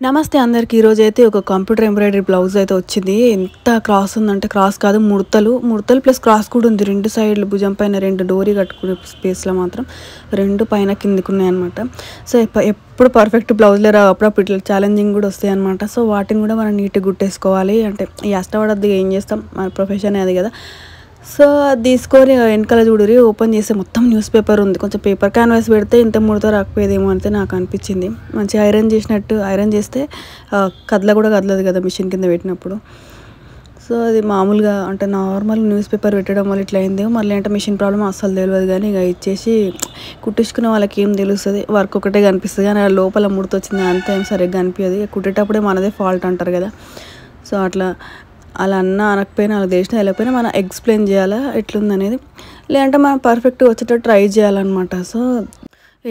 నమస్తే అందరికి. ఈరోజు అయితే ఒక కంప్యూటర్ ఎంబ్రాయిడరీ బ్లౌజ్ అయితే వచ్చింది. ఎంత క్రాస్ ఉందంటే, క్రాస్ కాదు ముడతలు ప్లస్ క్రాస్ కూడా ఉంది. రెండు సైడ్లు భుజం పైన రెండు డోరీ కట్టుకునే స్పేస్లో మాత్రం రెండు పైన కిందికి ఉన్నాయన్నమాట. సో ఎప్పుడు పర్ఫెక్ట్ బ్లౌజ్లే రావు, అప్పుడప్పుడు ఇట్లా ఛాలెంజింగ్ కూడా వస్తాయి అనమాట. సో వాటిని కూడా మనం నీట్గా గుట్టేసుకోవాలి. అంటే ఈ కష్టపడద్దు, ఏం చేస్తాం, మన ప్రొఫెషన్ అది కదా. సో అది తీసుకొని వెనకాల చూడురి, ఓపెన్ చేస్తే మొత్తం న్యూస్ పేపర్ ఉంది. కొంచెం పేపర్ క్యాన్వాస్ పెడితే ఇంత ముడత రాకపోయేదేమో అంటే నాకు అనిపించింది. మంచిగా ఐరన్ చేసినట్టు, ఐరన్ చేస్తే కూడా కదలదు కదా మిషన్ కింద పెట్టినప్పుడు. సో అది మామూలుగా అంటే నార్మల్ న్యూస్ పేపర్ పెట్టడం వల్ల ఇట్లా అయిందేమో, మళ్ళీ అంటే మిషన్ ప్రాబ్లం అస్సలు తెలియదు. కానీ ఇక ఇచ్చేసి కుట్టించుకునే వాళ్ళకి ఏం తెలుస్తుంది, వర్క్ ఒకటే కనిపిస్తుంది కానీ లోపల ముడత వచ్చింది అంతే ఏం సరిగ్గా కనిపించదు. కుట్టేటప్పుడే మనదే ఫాల్ట్ అంటారు కదా. సో అలా అనకపోయినా, అలా తెలిసినా వెళ్ళకపోయినా మనం ఎక్స్ప్లెయిన్ చేయాలా ఎట్లుందనేది, లేదంటే మనం పర్ఫెక్ట్గా వచ్చేటట్టు ట్రై చేయాలన్నమాట. సో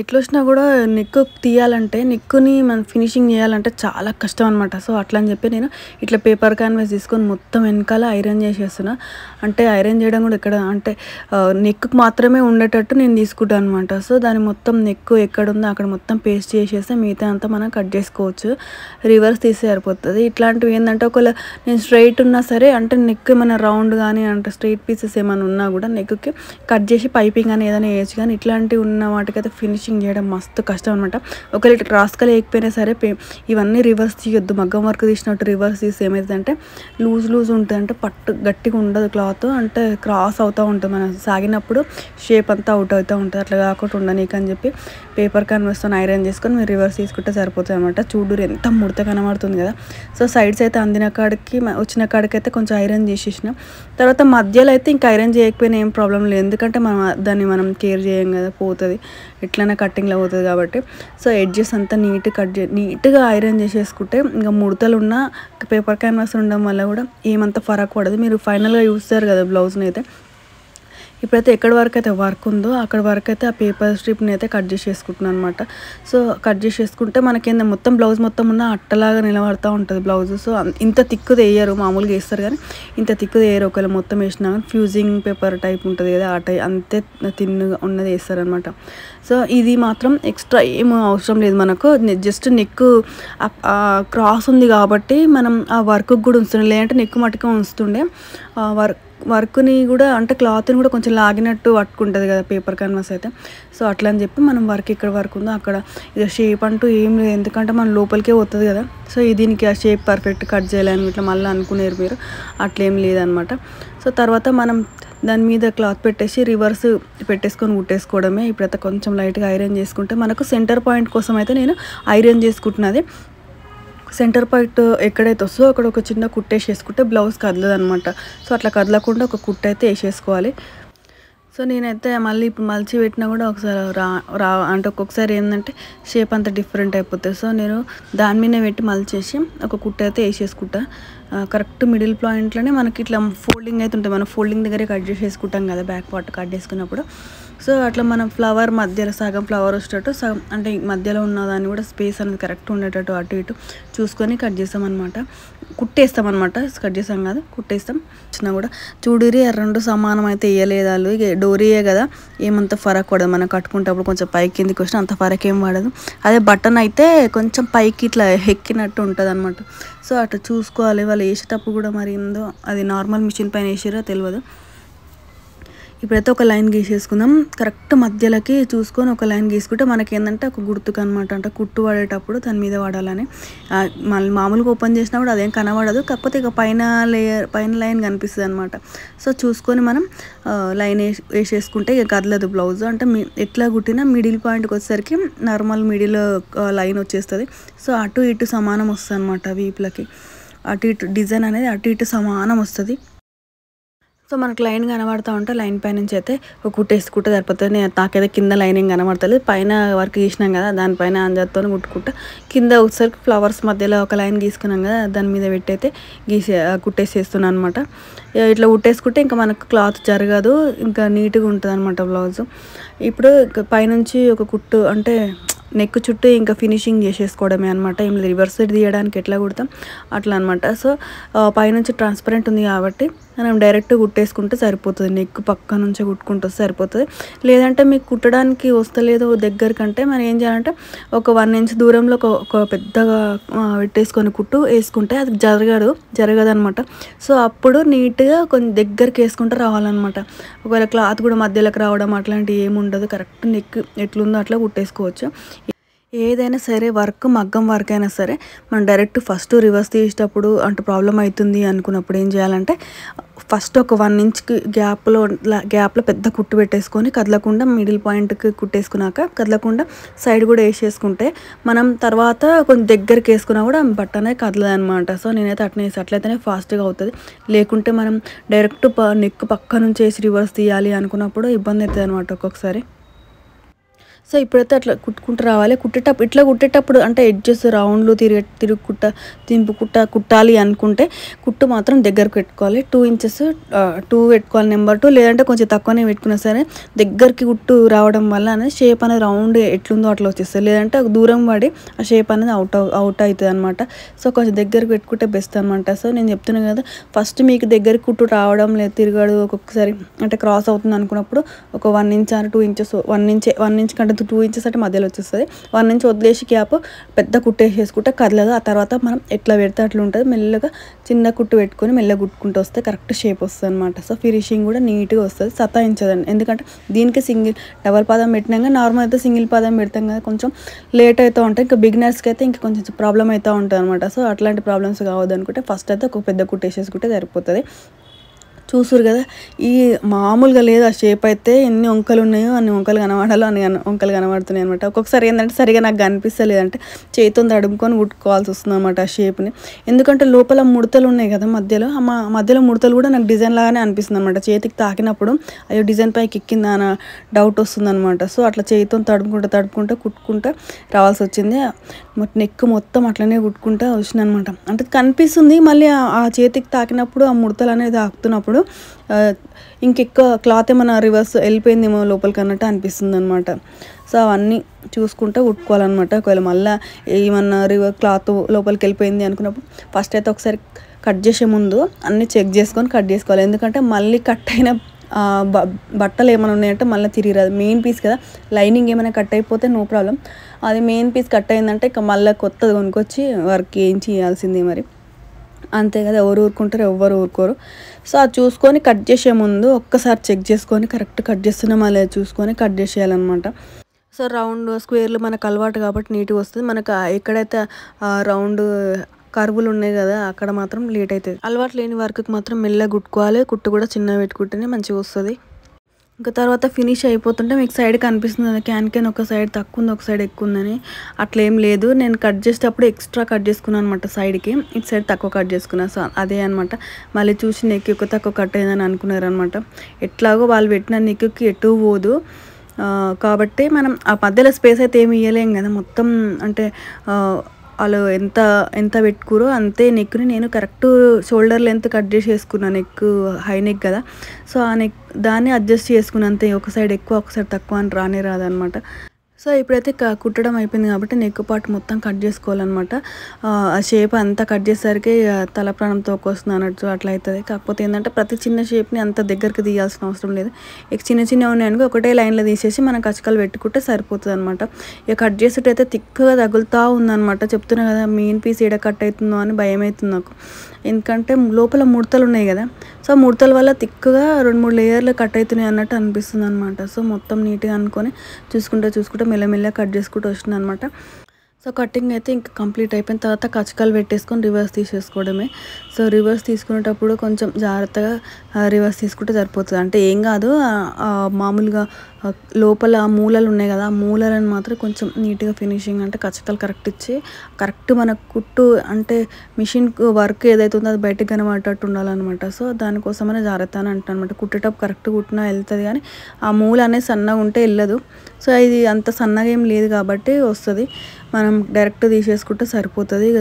ఎట్లా వచ్చినా కూడా నెక్ తీయాలంటే, నెక్కుని మనం ఫినిషింగ్ చేయాలంటే చాలా కష్టం అనమాట. సో అట్లా అని చెప్పి నేను ఇట్లా పేపర్ క్యాన్వాస్ తీసుకొని మొత్తం వెనకాల ఐరన్ చేసేస్తున్నా. అంటే ఐరన్ చేయడం కూడా ఎక్కడ అంటే నెక్కు మాత్రమే ఉండేటట్టు నేను తీసుకుంటాను అనమాట. సో దాని మొత్తం నెక్ ఎక్కడ ఉందో అక్కడ మొత్తం పేస్ట్ చేసేస్తే మిగతా అంతా మనం కట్ చేసుకోవచ్చు, రివర్స్ తీసే సరిపోతుంది. ఇట్లాంటివి ఏంటంటే ఒకవేళ నేను స్ట్రైట్ ఉన్నా సరే, అంటే నెక్ ఏమైనా రౌండ్ కానీ అంటే స్ట్రైట్ పీసెస్ ఏమైనా ఉన్నా కూడా నెక్కి కట్ చేసి పైపింగ్ అని ఏదైనా వేయచ్చు. కానీ ఇట్లాంటివి ఉన్న వాటికైతే ఫినిషింగ్ చేయడం మస్తు కష్టం అనమాట. ఒకవేళ ఇట్లా క్రాస్గా లేకపోయినా సరే ఇవన్నీ రివర్స్ తీయొద్దు. మగ్గం వర్క్ తీసినట్టు రివర్స్ తీసి ఏమవుతుందంటే లూజ్ ఉంటుంది, అంటే పట్టు గట్టిగా ఉండదు క్లాత్, అంటే క్రాస్ అవుతూ ఉంటుంది. మనం సాగినప్పుడు షేప్ అంతా అవుట్ అవుతూ ఉంటుంది. అట్లా కాకుండా ఉండనీకు అని చెప్పి పేపర్ క్యాన్వాస్తో ఐరన్ చేసుకొని మీరు రివర్స్ తీసుకుంటే సరిపోతుంది అనమాట. చూడు ఎంత ముడత కనబడుతుంది కదా. సో సైడ్స్ అయితే అందిన కాడికి వచ్చిన కాడికి అయితే కొంచెం ఐరన్ చేసేసిన తర్వాత మధ్యలో అయితే ఇంకా ఐరన్ చేయకపోయినా ఏం ప్రాబ్లం లేదు, ఎందుకంటే దాన్ని మనం కేర్ చేయం కదా, పోతుంది ఎట్లైనా కట్టింగ్లో పోతుంది కాబట్టి. సో ఎడ్జెస్ అంతా నీట్గా ఐరన్ చేసేసుకుంటే ఇంకా ముడతలు ఉన్న పేపర్ క్యాన్వాస్ ఉండడం వల్ల కూడా ఏమంత ఫరక్ పడదు. మీరు ఫైనల్గా చూస్తారు కదా బ్లౌజ్ని అయితే. ఇప్పుడైతే ఎక్కడి వరకు అయితే వర్క్ ఉందో అక్కడ వరకు అయితే ఆ పేపర్ స్ట్రిప్ని అయితే కట్ చేసేసుకుంటున్నాను అనమాట. సో కట్ చేసేసుకుంటే మనకేందో మొత్తం బ్లౌజ్ మొత్తం ఉన్న అట్టలాగా నిలబడుతూ ఉంటుంది బ్లౌజ్. సో ఇంత తిక్కుది వేయరు, మామూలుగా వేస్తారు కానీ ఇంత తిక్కుది వేయరు. ఒకవేళ మొత్తం వేసినా కానీ ఫ్యూజింగ్ పేపర్ టైప్ ఉంటుంది కదా, ఆ టైప్ అంతే తిన్నుగా ఉన్నది వేస్తారనమాట. సో ఇది మాత్రం ఎక్స్ట్రా ఏం అవసరం లేదు మనకు, జస్ట్ నెక్ క్రాస్ ఉంది కాబట్టి మనం ఆ వర్క్ కూడా ఉంచుతుండే, లేదంటే నెక్ మట్టుగా ఉంచుతుండే. వర్క్ని కూడా అంటే క్లాత్ని కూడా కొంచెం లాగినట్టు పట్టుకుంటుంది కదా పేపర్ క్యాన్వాస్ అయితే. సో అట్లా అని చెప్పి మనం వర్క్ ఇక్కడ వర్క్ ఉందో అక్కడ ఇది షేప్ అంటూ ఏం లేదు, ఎందుకంటే మనం లోపలికే పోతుంది కదా. సో దీనికి ఆ షేప్ పర్ఫెక్ట్ కట్ చేయాలని ఇట్లా మళ్ళీ అనుకునేరు మీరు, అట్లేం లేదనమాట. సో తర్వాత మనం దాని మీద క్లాత్ పెట్టేసి రివర్స్ పెట్టేసుకొని కుట్టేసుకోవడమే. ఇప్పుడైతే కొంచెం లైట్గా ఐరన్ చేసుకుంటే మనకు సెంటర్ పాయింట్ కోసం అయితే నేను ఐరన్ చేసుకుంటున్నది. సెంటర్ పాయింట్ ఎక్కడైతే వస్తుందో అక్కడ ఒక చిన్న కుట్టేసేసుకుంటే బ్లౌజ్ కదలదు అనమాట. సో అట్లా కదలకుండా ఒక కుట్టు అయితే వేసేసుకోవాలి. సో నేనైతే మళ్ళీ ఇప్పుడు మలిచి పెట్టినా కూడా ఒకసారి అంటే ఒక్కొక్కసారి ఏంటంటే షేప్ అంతా డిఫరెంట్ అయిపోతుంది. సో నేను దాని మీదనే పెట్టి మలిచేసి ఒక కుట్టు అయితే వేసేసుకుంటా. కరెక్ట్ మిడిల్ పాయింట్లోనే మనకి ఇట్లా ఫోల్డింగ్ అయితే ఉంటుంది, మనం ఫోల్డింగ్ దగ్గరే కట్ చేసేసుకుంటాం కదా బ్యాక్ పార్ట్ కట్ చేసుకున్నప్పుడు. సో అట్లా మనం ఫ్లవర్ మధ్యలో సగం ఫ్లవర్ వచ్చేటట్టు, సగం అంటే మధ్యలో ఉన్నదాన్ని కూడా స్పేస్ అనేది కరెక్ట్ ఉండేటట్టు అటు ఇటు చూసుకొని కట్ చేస్తామన్నమాట, కుట్టేస్తామన్నమాట. కట్ చేస్తాం కాదు, కుట్టేస్తాం. వచ్చినా కూడా చూడిరి రెండు సమానం అయితే వేయలేదు వాళ్ళు, ఇక డోరీయే కదా ఏమంత ఫరక్ పడదు. మనం కట్టుకుంటప్పుడు కొంచెం పైకి కిందికి వచ్చినా అంత ఫరక్ ఏం పడదు. అదే బటన్ అయితే కొంచెం పైకి ఇట్లా ఎక్కినట్టు ఉంటుంది అనమాట. సో అట్లా చూసుకోవాలి. వాళ్ళు వేసేటప్పుడు కూడా మరి ఏందో అది నార్మల్ మిషన్ పైన వేసారో తెలియదు. ఇప్పుడైతే ఒక లైన్ గీసేసుకుందాం. కరెక్ట్ మధ్యలోకి చూసుకొని ఒక లైన్ గీసుకుంటే మనకి ఏంటంటే ఒక గుర్తుకు అనమాట, అంటే కుట్టు పడేటప్పుడు దాని మీద పడాలని. మళ్ళీ మామూలుగా ఓపెన్ చేసినా కూడా అదేం కనబడదు, కాకపోతే ఇక పైన లైన్ కనిపిస్తుంది అనమాట. సో చూసుకొని మనం లైన్ వేసేసుకుంటే ఇక కదలదు బ్లౌజ్. అంటే ఎట్లా కుట్టినా మిడిల్ పాయింట్కి వచ్చేసరికి నార్మల్ మిడిల్ లైన్ వచ్చేస్తుంది. సో అటు ఇటు సమానం వస్తుంది అనమాట. వీపులకి అటు ఇటు డిజైన్ అనేది అటు ఇటు సమానం వస్తుంది. సో మనకు లైన్ కనబడుతూ ఉంటే లైన్ పై నుంచి అయితే ఒక కుట్టేసుకుంటే సరిపోతుంది. నాకైతే కింద లైనింగ్ కనబడతలేదు, పైన వర్క్ గీసినాం కదా దానిపైన అంజర్తో కుట్టుకుంటా. కింద వచ్చేసరికి ఫ్లవర్స్ మధ్యలో ఒక లైన్ గీసుకున్నాం కదా దాని మీద పెట్టయితే కుట్టేసేస్తున్నాను అనమాట. ఇట్లా కుట్టేసుకుంటే ఇంకా మనకు క్లాత్ జరగదు, ఇంకా నీట్గా ఉంటుంది అనమాట బ్లౌజ్. ఇప్పుడు పైనుంచి ఒక కుట్టు అంటే నెక్ చుట్టూ ఇంకా ఫినిషింగ్ చేసేసుకోవడమే అనమాట. ఏం రివర్స్ తీయడానికి ఎట్లా కుడతాం అట్లా అనమాట. సో పైనుంచి ట్రాన్స్పరెంట్ ఉంది కాబట్టి మనం డైరెక్ట్ కుట్టేసుకుంటే సరిపోతుంది. నెక్ పక్క నుంచే కుట్టుకుంటూ వస్తే సరిపోతుంది. లేదంటే మీకు కుట్టడానికి వస్తలేదు దగ్గరకంటే మనం ఏం చేయాలంటే ఒక 1 ఇంచ్ దూరంలో ఒక పెద్దగా పెట్టేసుకొని కుట్టు వేసుకుంటే అది జరగదనమాట. సో అప్పుడు నీట్గా కొంచెం దగ్గరికి వేసుకుంటూ రావాలన్నమాట. ఒకవేళ క్లాత్ కూడా మధ్యలోకి రావడం అట్లాంటివి ఏమి ఉండదు. కరెక్ట్ నెక్ ఎట్లుందో అట్లా కుట్టేసుకోవచ్చు. ఏదైనా సరే మగ్గం వర్క్ అయినా సరే మనం డైరెక్ట్ ఫస్ట్ రివర్స్ తీసేటప్పుడు అంటే ప్రాబ్లం అవుతుంది అనుకున్నప్పుడు ఏం చేయాలంటే ఫస్ట్ ఒక 1 ఇంచ్కి గ్యాప్లో పెద్ద కుట్టు పెట్టేసుకొని కదలకుండా మిడిల్ పాయింట్కి కుట్టేసుకున్నాక కదలకుండా సైడ్ కూడా వేసేసుకుంటే మనం తర్వాత కొంచెం దగ్గరికి వేసుకున్నా కూడా బట్ట అనేది కదలదనమాట. సో నేనైతే అట్లయితేనే ఫాస్ట్గా అవుతుంది. లేకుంటే మనం డైరెక్ట్ నెక్ పక్క నుంచి వేసి రివర్స్ తీయాలి అనుకున్నప్పుడు ఇబ్బంది అవుతుంది అనమాట ఒక్కొక్కసారి. సో ఇప్పుడైతే అట్లా కుట్టుకుంటూ రావాలి. కుట్టేటప్పుడు అంటే ఎడ్జెస్ రౌండ్లు కుట్టాలి అనుకుంటే కుట్టు మాత్రం దగ్గరకు పెట్టుకోవాలి. 2 ఇంచెస్ 2 పెట్టుకోవాలి నెంబర్ 2. లేదంటే కొంచెం తక్కువనే పెట్టుకున్నా సరే దగ్గరికి కుట్టు రావడం వల్ల అనేది షేప్ అనేది రౌండ్ ఎట్లుందో అట్లా వచ్చేస్తుంది. లేదంటే దూరం పడి ఆ షేప్ అనేది అవుట్ అవుతుంది అనమాట. సో కొంచెం దగ్గరికి పెట్టుకుంటే బెస్ట్ అనమాట. సో నేను చెప్తున్నాను కదా, ఫస్ట్ మీకు దగ్గరికి కుట్టు రావడం లేదు తిరగడు ఒక్కొక్కసారి అంటే క్రాస్ అవుతుంది అనుకున్నప్పుడు ఒక 1 ఇంచ్ ఆర్ 2 ఇంచెస్ 1 ఇంచ్ కంటే 2 ఇంచెస్ అంటే మధ్యలో వచ్చేస్తుంది. 1 ఇంచ్ వదిలేసి గ్యాప్ పెద్ద కుట్టేసుకుంటే కదలదు. ఆ తర్వాత మనం ఎట్లా పెడితే అట్లా ఉంటుంది. మెల్లగా చిన్న కుట్టు పెట్టుకొని మెల్లగా కుట్టుకుంటూ వస్తే కరెక్ట్ షేప్ వస్తుంది అనమాట. సో ఫినిషింగ్ కూడా నీట్గా వస్తుంది, సతాయించదండి. ఎందుకంటే దీనికి డబల్ పాదం పెట్టినాక నార్మల్ అయితే సింగిల్ పాదం పెడతాం కదా, కొంచెం లేట్ అవుతూ ఉంటాయి. ఇంకా బిగినర్స్కి అయితే ఇంకా కొంచెం ప్రాబ్లం అవుతూ ఉంటుంది అనమాట. సో అట్లాంటి ప్రాబ్లమ్స్ కావద్దు అనుకుంటే ఫస్ట్ అయితే ఒక పెద్ద కుట్టేసేసుకుంటే సరిపోతుంది. చూసురు కదా, ఈ మామూలుగా లేదు ఆ షేప్ అయితే. ఎన్ని వంకలు ఉన్నాయో అన్ని వంకలు కనబడాలో అన్ని వంకలు కనబడుతున్నాయి అనమాట. ఒక్కొక్కసారి ఏంటంటే సరిగా నాకు కనిపిస్తలేదంటే చేతితో తడుముకొని కుట్టుకోవాల్సి వస్తుంది అనమాట ఆ షేప్ని. ఎందుకంటే లోపల ముడతలు ఉన్నాయి కదా మధ్యలో ముడతలు కూడా నాకు డిజైన్ లాగానే అనిపిస్తుంది అనమాట. చేతికి తాకినప్పుడు అయ్యో డిజైన్ పైకి ఎక్కిందా అన్న డౌట్ వస్తుంది అనమాట. సో అట్లా చేతితో తడుముకుంటూ కుట్టుకుంటూ రావాల్సి వచ్చింది. నెక్ మొత్తం అట్లనే కుట్టుకుంటూ వచ్చింది అనమాట. అంటే కనిపిస్తుంది, మళ్ళీ ఆ చేతికి తాకినప్పుడు ఆ ముడతలు అనేది తాకుతున్నప్పుడు ఇంకెక్కువ క్లాత్ ఏమైనా రివర్స్ వెళ్ళిపోయిందేమో లోపలికి అన్నట్టు అనిపిస్తుంది అనమాట. సో అవన్నీ చూసుకుంటూ కుట్టుకోవాలన్నమాట. ఒకవేళ మళ్ళీ ఏమన్నా క్లాత్ లోపలికి వెళ్ళిపోయింది అనుకున్నప్పుడు ఫస్ట్ అయితే ఒకసారి కట్ చేసే ముందు అన్నీ చెక్ చేసుకొని కట్ చేసుకోవాలి. ఎందుకంటే మళ్ళీ కట్ అయిన బట్టలు ఏమైనా ఉన్నాయంటే మళ్ళీ తిరిగి రాదు. మెయిన్ పీస్ కదా, లైనింగ్ ఏమైనా కట్ అయిపోతే నో ప్రాబ్లం. అది మెయిన్ పీస్ కట్ అయిందంటే ఇక మళ్ళీ కొత్తది కొనుక్కొచ్చి వర్క్ ఏం చేయాల్సిందే మరి. అంతే కదా, ఎవరు ఊరుకోరు. సో అది చూసుకొని కట్ చేసే ముందు ఒక్కసారి చెక్ చేసుకొని కరెక్ట్ కట్ చేస్తున్నామా లేదా చూసుకొని కట్ చేసేయాలన్నమాట. సో రౌండ్ స్క్వేర్లు మనకు అలవాటు కాబట్టి నీట్గా వస్తుంది. మనకు ఎక్కడైతే రౌండ్ కర్వులు ఉన్నాయి కదా అక్కడ మాత్రం లేట్ అవుతుంది. అలవాటు లేని వర్క్కి మాత్రం మెల్లగా కుట్టుకోవాలి. కుట్టు కూడా చిన్నగా పెట్టుకుంటేనే మంచిగా వస్తుంది. ఇంకా తర్వాత ఫినిష్ అయిపోతుంటే మీకు సైడ్ కనిపిస్తుంది క్యాన్ ఒక సైడ్ తక్కువ ఉంది ఒక సైడ్ ఎక్కువ ఉందని. అట్లా ఏం లేదు, నేను కట్ చేసేటప్పుడు ఎక్స్ట్రా కట్ చేసుకున్నాను అనమాట. సైడ్కి ఇటు సైడ్ తక్కువ కట్ చేసుకున్నాను. సో అదే అనమాట. మళ్ళీ చూసి నెక్ ఎక్కువ తక్కువ కట్ అయిందని అనుకున్నారు అనమాట. ఎట్లాగో వాళ్ళు పెట్టిన నెక్కి ఎటు పోదు కాబట్టి మనం ఆ మధ్యలో స్పేస్ అయితే ఏమి ఇవ్వలేం కదా. మొత్తం అంటే వాళ్ళు ఎంత పెట్టుకురో అంతే నెక్ని నేను కరెక్ట్ షోల్డర్ లెంత్ కట్ చేసి వేసుకున్నాను. నెక్ హై నెక్ కదా, సో ఆ నెక్ దాన్ని అడ్జస్ట్ చేసుకున్నాను అంతే. ఒక సైడ్ ఎక్కువ ఒక సైడ్ తక్కువ అని రాదనమాట. సో ఇప్పుడైతే కుట్టడం అయిపోయింది కాబట్టి నెక్ పార్ట్ మొత్తం కట్ చేసుకోవాలన్నమాట. ఆ షేప్ అంతా కట్ చేసేసరికి తల ప్రాణంతో వస్తుంది అన్నట్టు అట్లా అవుతుంది. కాకపోతే ఏంటంటే ప్రతి చిన్న షేప్ని అంత దగ్గరికి తీయాల్సిన అవసరం లేదు. ఇక చిన్న ఉన్నాయనుకో ఒకటే లైన్లో తీసేసి మనం కచ్చకలు పెట్టుకుంటే సరిపోతుంది అనమాట. ఇక కట్ చేసేటైతే తిక్కుగా తగులుతూ ఉందన్నమాట. చెప్తున్నా కదా, మెయిన్ పీస్ ఏడ కట్ అవుతుందో అని భయం అవుతుంది నాకు. ఎందుకంటే లోపల ముడతలు ఉన్నాయి కదా, సో ముడతల వల్ల తిక్కుగా 2-3 లేయర్లు కట్ అవుతున్నాయి అన్నట్టు అనిపిస్తుంది అనమాట. సో మొత్తం నీట్గా అనుకొని చూసుకుంటూ మెల్లమెల్ల కట్ చేసుకుంటూ వస్తుంది అనమాట. సో కటింగ్ అయితే ఇంకా కంప్లీట్ అయిపోయిన తర్వాత కచ్చకాలు పెట్టేసుకొని రివర్స్ తీసేసుకోవడమే. సో రివర్స్ తీసుకునేటప్పుడు కొంచెం జాగ్రత్తగా రివర్స్ తీసుకుంటే సరిపోతుంది. అంటే ఏం కాదు, మామూలుగా లోపల మూలలు ఉన్నాయి కదా, ఆ మూలలను మాత్రం కొంచెం నీట్గా ఫినిషింగ్ అంటే కచ్చకాలు కరెక్ట్ ఇచ్చి కరెక్ట్ మన కుట్టు అంటే మిషన్ వర్క్ ఏదైతే ఉందో అది బయటకు కనబడేటట్టు ఉండాలన్నమాట. సో దానికోసమనే జాగ్రత్త అని అంటాను అనమాట. కుట్టేటప్పుడు కరెక్ట్ కుట్టినా వెళ్తుంది కానీ ఆ మూల అనేది సన్నగా ఉంటే వెళ్ళదు. సో ఇది అంత సన్నగా ఏం లేదు కాబట్టి వస్తుంది. మనం డైరెక్ట్ తీసేసుకుంటే సరిపోతుంది. ఇక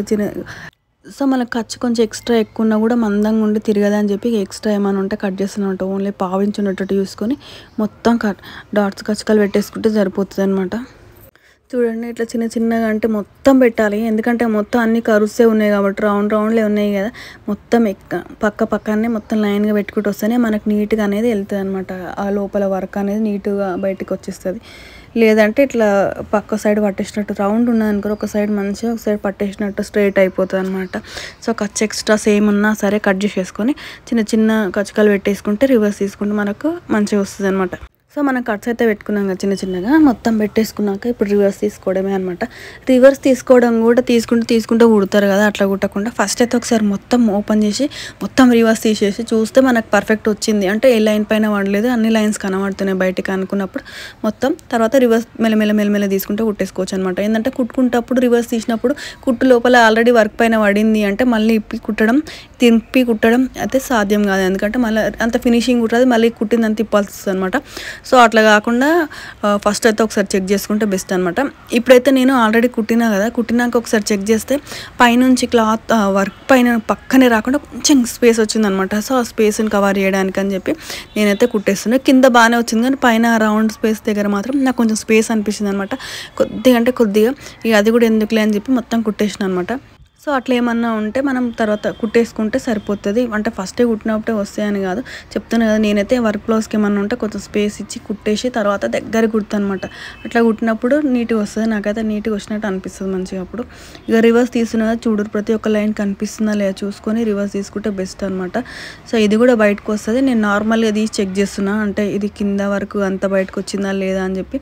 సో మనకు ఖర్చు కొంచెం ఎక్స్ట్రా ఎక్కువ ఉన్నా కూడా మందంగా ఉండి తిరగదని చెప్పి ఎక్స్ట్రా ఏమైనా ఉంటే కట్ చేస్తున్నట్టు ఓన్లీ పావించున్నట్టు చూసుకొని మొత్తం డాట్స్ కచ్చకాలు పెట్టేసుకుంటే సరిపోతుంది అనమాట. చూడండి ఇట్లా చిన్న చిన్నగా అంటే మొత్తం పెట్టాలి, ఎందుకంటే మొత్తం అన్ని కరుసే ఉన్నాయి కాబట్టి రౌండ్లే ఉన్నాయి కదా, మొత్తం పక్క పక్కనే మొత్తం లైన్గా పెట్టుకుంటూ వస్తేనే మనకు నీట్గా అనేది వెళ్తుంది అనమాట. ఆ లోపల వర్క్ అనేది నీట్గా బయటకు వచ్చేస్తుంది. లేదంటే ఇట్లా పక్క సైడ్ పట్టేసినట్టు రౌండ్ ఉన్నదనుకో ఒక సైడ్ మంచిగా ఒక సైడ్ పట్టేసినట్టు స్ట్రైట్ అయిపోతుంది అనమాట. సో ఖర్చు ఎక్స్ట్రాస్ ఏమున్నా సరే కట్ చేసేసుకొని చిన్న చిన్న కచ్చకాలు పెట్టేసుకుంటే రివర్స్ తీసుకుంటే మనకు మంచిగా వస్తుంది అనమాట. సో మనం కట్స్ అయితే పెట్టుకున్నాం కదా చిన్న చిన్నగా మొత్తం పెట్టేసుకున్నాక ఇప్పుడు రివర్స్ తీసుకోవడమే అనమాట. రివర్స్ తీసుకోవడం కూడా తీసుకుంటూ కుడతారు కదా, అట్లా కుట్టకుండా ఫస్ట్ అయితే ఒకసారి మొత్తం ఓపెన్ చేసి మొత్తం రివర్స్ తీసేసి చూస్తే మనకు పర్ఫెక్ట్ వచ్చింది అంటే ఏ లైన్ పైన పడలేదు, అన్ని లైన్స్ కనబడుతున్నాయి బయటకు అనుకున్నప్పుడు మొత్తం తర్వాత రివర్స్ మెల్లమెల్ల తీసుకుంటే కుట్టేసుకోవచ్చు అనమాట. ఏంటంటే కుట్టుకుంటప్పుడు రివర్స్ తీసినప్పుడు కుట్టు లోపల ఆల్రెడీ వర్క్ పైన పడింది అంటే మళ్ళీ తిప్పి కుట్టడం అయితే సాధ్యం కాదు, ఎందుకంటే మళ్ళీ అంత ఫినిషింగ్ కుట్టదు, మళ్ళీ కుట్టిందంత తిప్పాల్సి వస్తుంది అనమాట. సో అట్లా కాకుండా ఫస్ట్ అయితే ఒకసారి చెక్ చేసుకుంటే బెస్ట్ అనమాట. ఇప్పుడైతే నేను ఆల్రెడీ కుట్టినా కదా, కుట్టినాక ఒకసారి చెక్ చేస్తే పైనుంచి క్లాత్ వర్క్ పైన పక్కనే రాకుండా కొంచెం స్పేస్ వచ్చిందనమాట. సో ఆ స్పేస్ని కవర్ చేయడానికి అని చెప్పి నేనైతే కుట్టేస్తున్నాను. కింద బాగానే వచ్చింది కానీ పైన రౌండ్ స్పేస్ దగ్గర మాత్రం నాకు కొంచెం స్పేస్ అనిపించింది అనమాట, కొద్దిగా ఇక అది కూడా ఎందుకులే అని చెప్పి మొత్తం కుట్టేసిన అనమాట. సో అట్లా ఏమన్నా ఉంటే మనం తర్వాత కుట్టేసుకుంటే సరిపోతుంది, అంటే ఫస్టే కుట్టినప్పుడే వస్తాయని కాదు చెప్తాను కదా. నేనైతే వర్క్ బ్లౌజ్కి ఏమన్నా ఉంటే కొంచెం స్పేస్ ఇచ్చి కుట్టేసి తర్వాత దగ్గర కుడతాను అనమాట. అట్లా కుట్టినప్పుడు నీట్గా వస్తుంది, నాకైతే నీట్గా వచ్చినట్టు అనిపిస్తుంది మంచిగా. అప్పుడు ఇక రివర్స్ తీసుకున్నా చూడు ప్రతి ఒక్క లైన్ కనిపిస్తుందా లేదా చూసుకొని రివర్స్ తీసుకుంటే బెస్ట్ అనమాట. సో ఇది కూడా బయటకు వస్తుంది, నేను నార్మల్గా అది చెక్ చేస్తున్నా అంటే ఇది కింద వరకు అంత బయటకు వచ్చిందా లేదా అని చెప్పి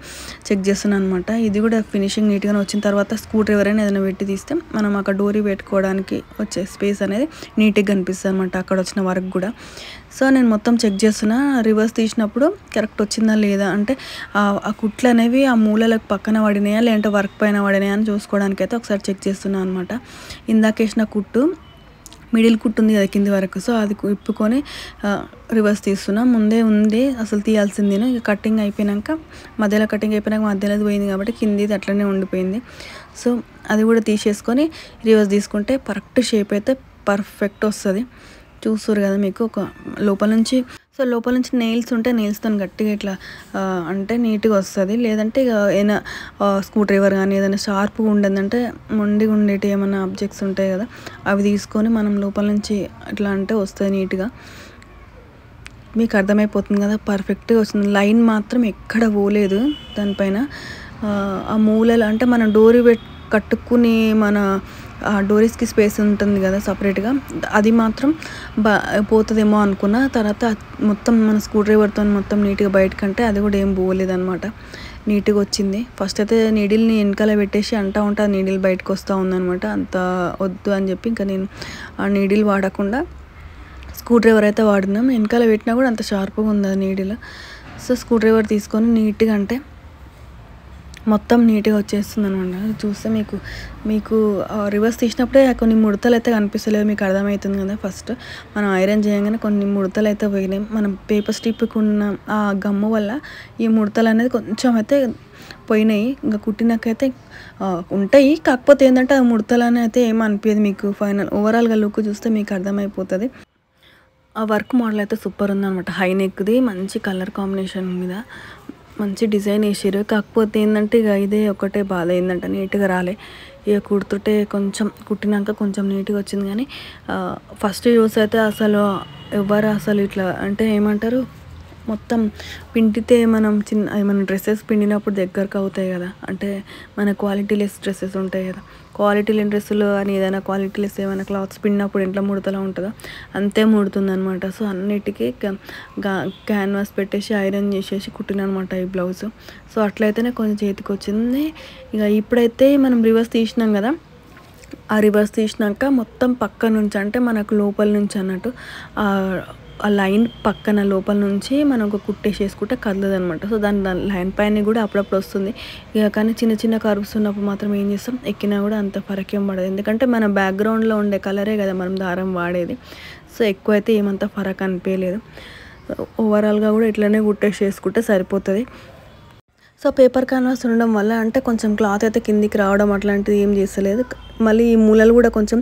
చెక్ చేస్తున్నాను అనమాట. ఇది కూడా ఫినిషింగ్ నీట్గానే వచ్చిన తర్వాత స్క్రూ డ్రైవర్ అయినా ఏదైనా పెట్టి తీస్తే మనం అక్కడ డోరీ పెట్టుకోవడానికి వచ్చే స్పేస్ అనేది నీట్గా కనిపిస్తుంది అనమాట అక్కడ వచ్చిన వర్క్ కూడా. సో నేను మొత్తం చెక్ చేస్తున్నా రివర్స్ తీసినప్పుడు కరెక్ట్ వచ్చిందా లేదా, అంటే ఆ కుట్లు అనేవి ఆ మూలలకు పక్కన పడినాయా లేదంటే వర్క్ పైన పడినాయా అని చూసుకోవడానికి అయితే ఒకసారి చెక్ చేస్తున్నాను అనమాట. ఇందాకేసిన కుట్టు మిడిల్ కుట్టు ఉంది కదా కింది వరకు, సో అది ఇప్పుకొని రివర్స్ తీస్తున్నా. ముందే ఉంది అసలు తీయాల్సింది, ఇక కటింగ్ అయిపోయినాక మధ్యలో మధ్యలో పోయింది కాబట్టి కింది అట్లనే ఉండిపోయింది. సో అది కూడా తీసేసుకొని రివర్స్ తీసుకుంటే కరెక్ట్ షేప్ అయితే పర్ఫెక్ట్ వస్తుంది. చూస్తారు కదా మీకు ఒక లోపల నుంచి నెయిల్స్ ఉంటే నెయిల్స్తో గట్టిగా ఇట్లా అంటే నీట్గా వస్తుంది, లేదంటే ఇక ఏదైనా స్క్రూ డ్రైవర్ కానీ ఏదైనా షార్ప్గా ఉండదంటే మొండిగా ఉండేటి ఏమైనా ఆబ్జెక్ట్స్ ఉంటాయి కదా అవి తీసుకొని మనం లోపల నుంచి ఇట్లా అంటే వస్తుంది నీట్గా. మీకు అర్థమైపోతుంది కదా పర్ఫెక్ట్గా వస్తుంది, లైన్ మాత్రం ఎక్కడ పోలేదు దానిపైన. ఆ మూలలు అంటే మనం డోరీ కట్టుకుని మన డోరీస్కి స్పేస్ ఉంటుంది కదా సపరేట్గా, అది మాత్రం పోతుందేమో అనుకున్న తర్వాత మొత్తం మన స్క్రూ డ్రైవర్తో మొత్తం నీట్గా బయటకంటే అది కూడా ఏం పోలేదు అనమాట, నీట్గా వచ్చింది. ఫస్ట్ అయితే నీడిల్ని వెనకాల పెట్టేసి ఉంటే ఆ నీడిల్ బయటకు వస్తూ ఉందనమాట, అంత వద్దు అని చెప్పి ఇంకా నేను ఆ నీడిల్ వాడకుండా స్క్రూ డ్రైవర్ అయితే వాడినాం. వెనకాల పెట్టినా కూడా అంత షార్ప్గా ఉంది ఆ నీడిల్. సో స్క్రూ డ్రైవర్ తీసుకొని నీట్గా అంటే మొత్తం నీట్గా వచ్చేస్తుంది అనమాట. చూస్తే మీకు రివర్స్ తీసినప్పుడే కొన్ని ముడతలు అయితే కనిపిస్తలేవు, మీకు అర్థమవుతుంది కదా. ఫస్ట్ మనం ఐరన్ చేయగానే కొన్ని ముడతలు అయితే పోయినాయి, మనం పేపర్ స్ట్రిప్కి ఉన్న ఆ గమ్ము వల్ల ఈ ముడతలు అనేది కొంచెం అయితే పోయినాయి. ఇంకా కుట్టినాకైతే ఉంటాయి, కాకపోతే ఏంటంటే ఆ ముడతలు అని అయితే ఏమీ అనిపించదు, మీకు ఫైనల్ ఓవరాల్గా లుక్ చూస్తే మీకు అర్థమైపోతుంది. ఆ వర్క్ మోడల్ అయితే సూపర్ ఉందన్నమాట, హై నెక్ది మంచి కలర్ కాంబినేషన్ మీద మంచి డిజైన్ వేసారు. కాకపోతే ఏంటంటే ఇక ఇదే ఒకటే బాధ ఏంటంటే నీట్గా రాలే, ఇక కుడుతుంటే కుట్టినాక కొంచెం నీట్గా వచ్చింది. కానీ ఫస్ట్ యూస్ అయితే అసలు ఇట్లా అంటే ఏమంటారు మొత్తం పిండితే మనం ఏమైనా డ్రెస్సెస్ పిండినప్పుడు దగ్గరకు అవుతాయి కదా, అంటే మన క్వాలిటీ లెస్ డ్రెస్సెస్ ఉంటాయి కదా, క్వాలిటీ లేని డ్రెస్సులు అని ఏదైనా క్వాలిటీ లెస్ ఏమైనా క్లాత్స్ పిండినప్పుడు ఎట్లా ముడతలా ఉంటుందో అంతే ముడుతుంది అనమాట. సో అన్నిటికీ క్యాన్వాస్ పెట్టేసి ఐరన్ చేసేసి కుట్టిన అనమాట ఈ బ్లౌజ్. సో అట్లయితేనే కొంచెం చేతికి వచ్చింది. ఇక ఇప్పుడైతే మనం రివర్స్ తీసినాం కదా, ఆ రివర్స్ తీసినాక మొత్తం పక్క నుంచి అంటే మనకు లోపల నుంచి అన్నట్టు ఆ లైన్ పక్కన లోపల నుంచి మనం ఒక కుట్టేసేసుకుంటే కదలదు అనమాట. సో దాని లైన్ పైన కూడా అప్పుడప్పుడు వస్తుంది, ఇక కానీ చిన్న కర్వ్స్ ఉన్నప్పుడు మాత్రం ఏం చేస్తాం ఎక్కినా కూడా అంత ఫరకేం పడదు, ఎందుకంటే మన బ్యాక్గ్రౌండ్లో ఉండే కలరే కదా మనం దారం వాడేది. సో ఎక్కువ అయితే ఏమంత ఫరక్ అనిపించలేదు, ఓవరాల్గా కూడా ఇట్లనే కుట్టేసేసుకుంటే సరిపోతుంది. సో పేపర్ క్యాన్వాస్ ఉండడం వల్ల అంటే కొంచెం క్లాత్ అయితే కిందికి రావడం అట్లాంటిది ఏం చేస్తలేదు. మళ్ళీ ఈ మూలలు కూడా కొంచెం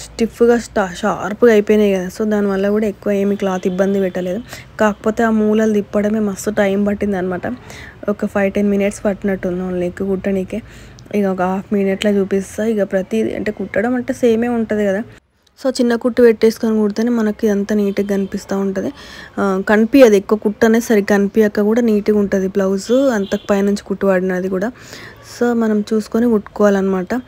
స్టిఫ్గా షార్ప్గా అయిపోయినాయి కదా, సో దానివల్ల కూడా ఎక్కువ ఏమి క్లాత్ ఇబ్బంది పెట్టలేదు. కాకపోతే ఆ మూలలు తిప్పడమే మస్తు టైం పట్టింది అనమాట. ఒక 5-10 మినిట్స్ పట్టినట్టుంది నెక్ కుట్టనీకే. ఇక ఒక హాఫ్ మినిట్లో చూపిస్తా. ఇక ప్రతిదీ అంటే కుట్టడం అంటే సేమే ఉంటుంది కదా, సో చిన్న కుట్టు పెట్టేసుకొని కుడితేనే మనకి అంత నీట్గా కనిపిస్తూ ఉంటుంది. కనిపించదు ఎక్కువ కుట్టు అనేది సరిగ్గా కనిపించక కూడా నీట్గా ఉంటుంది బ్లౌజు, అంత పైనుంచి కుట్టు పడినది కూడా. సో మనం చూసుకొని కుట్టుకోవాలన్నమాట.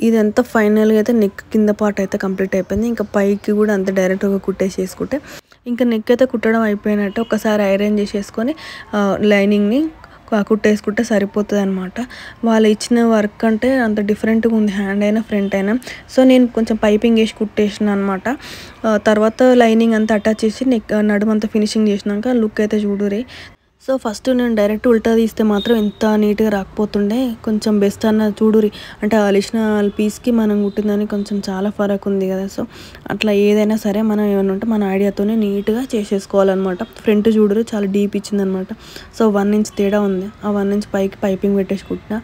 ఇదంతా ఫైనల్గా అయితే నెక్ కింద పార్ట్ అయితే కంప్లీట్ అయిపోయింది. ఇంకా పైకి కూడా అంత డైరెక్ట్గా కుట్టేసేసుకుంటే ఇంకా నెక్ అయితే కుట్టడం అయిపోయినట్టు. ఒకసారి ఐరన్ చేసేసుకొని లైనింగ్ని కుట్టేసుకుంటే సరిపోతుంది అనమాట. వాళ్ళు ఇచ్చిన వర్క్ అంటే అంత డిఫరెంట్గా ఉంది, హ్యాండ్ అయినా ఫ్రంట్ అయినా. సో నేను కొంచెం పైపింగ్ వేసి కుట్టేసిన అనమాట. తర్వాత లైనింగ్ అంతా అటాచ్ చేసి నెక్ నడుమంతా ఫినిషింగ్ చేసినాక లుక్ అయితే చూడురి. సో ఫస్ట్ నేను డైరెక్ట్ ఉల్టా తీస్తే మాత్రం ఎంత నీట్గా రాకపోతుండే, కొంచెం బెస్ట్ అన్న చూడురి. అంటే వాళ్ళు ఇచ్చిన పీస్కి మనం కుట్టిందని కొంచెం చాలా ఫరక్ ఉంది కదా. సో అట్లా ఏదైనా సరే మనం ఏమన్నా ఉంటే మన ఐడియాతోనే నీట్గా చేసేసుకోవాలన్నమాట. ఫ్రంట్ చూడురి చాలా డీప్ ఇచ్చిందనమాట. సో 1 ఇంచ్ తేడా ఉంది. ఆ 1 ఇంచ్ పైకి పైపింగ్ పెట్టేసి కుట్టిన.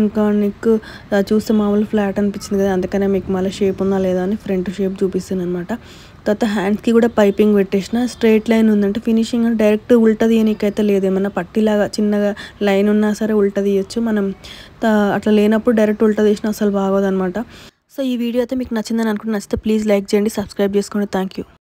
ఇంకా నీకు చూస్తే మామూలు ఫ్లాట్ అనిపించింది కదా, అందుకనే మీకు మళ్ళీ షేప్ ఉందా లేదా అని ఫ్రంట్ షేప్ చూపిస్తాను అనమాట. తర్వాత హ్యాండ్స్కి కూడా పైపింగ్ పెట్టేసిన. స్ట్రైట్ లైన్ ఉందంటే ఫినిషింగ్ డైరెక్ట్ ఉల్టా తీయనీకైతే లేదు. ఏమన్నా పట్టిలాగా చిన్నగా లైన్ ఉన్నా సరే ఉల్టా తీయచ్చు. మనం అట్లా లేనప్పుడు డైరెక్ట్ ఉల్టా తీసినా అసలు బాగోదన్నమాట. సో ఈ వీడియో అయితే మీకు నచ్చిందని అనుకుంటే, నచ్చితే ప్లీజ్ లైక్ చేయండి, సబ్స్క్రైబ్ చేసుకోండి. Thank you.